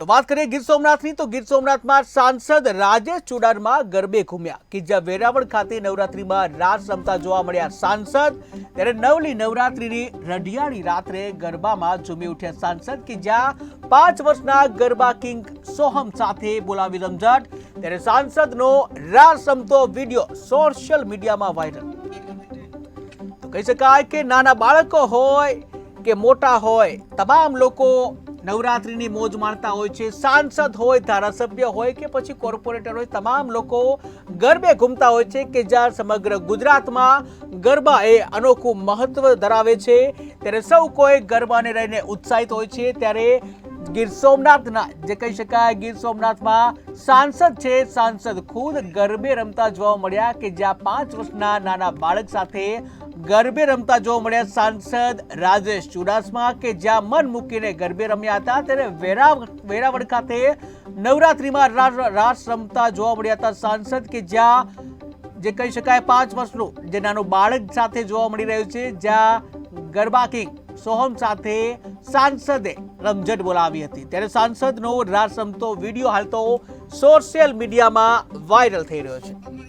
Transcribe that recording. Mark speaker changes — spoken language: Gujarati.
Speaker 1: તો વાત કરીએ ગીર સોમનાથની તો ગીર સોમનાથમાં સાંસદ રાજેશ ચુડાસમા ગરબે ઘૂમ્યા કે જ્યાં વેરાવળ ખાતે નવરાત્રીમાં રાસ રમતા જોવા મળ્યા સાંસદ ત્યારે નવલી નવરાત્રીની રઢિયાળી રાત્રે ગરબામાં ઝૂમી ઉઠ્યા સાંસદ કે જ્યાં 5 વર્ષના ગરબા કિંગ સોહમ સાથે બોલાવી રમઝટ ત્યારે સાંસદનો રાસ રમતો વિડીયો સોશિયલ મીડિયામાં વાયરલ તો કહી શકાય કે નાના બાળકો હોય કે મોટા હોય તમામ લોકો નવરાત્રીની મોજ માણતા હોય છે। સાંસદ હોય, ધારાસભ્ય હોય કે પછી કોર્પોરેટર હોય, તમામ લોકો ગરબે ઘૂમતા હોય છે કે જ્યાં સમગ્ર ગુજરાતમાં ગરબા એ અનોખું મહત્વ ધરાવે છે ત્યારે સૌ કોઈ ગરબાને લઈને ઉત્સાહિત હોય છે। ત્યારે ગીર સોમનાથના જે કહી શકાય ગીર સોમનાથમાં સાંસદ છે, સાંસદ ખુદ ગરબે રમતા જોવા મળ્યા કે જ્યાં 5 વર્ષના નાના બાળક સાથે ગરબે રમતા જોવા મળ્યા સાંસદ રાજેશ ચુડાસમા કે જ્યાં મન મૂકીને ગરબે રમ્યા હતા ત્યારે વેરાવળ ખાતે નવરાત્રીમાં રાસ રમતા જોવા મળ્યા હતા સાંસદ કે જ્યાં જે કહી શકાય 5 વર્ષનું જે નાનું બાળક સાથે જોવા મળી રહ્યું છે જ્યાં ગરબા કિંગ સોહમ સાથે સાંસદે રમઝટ બોલાવી હતી ત્યારે સાંસદનો રાસ રમતો વિડીયો હાલ તો સોશિયલ મીડિયામાં વાયરલ થઈ રહ્યો છે।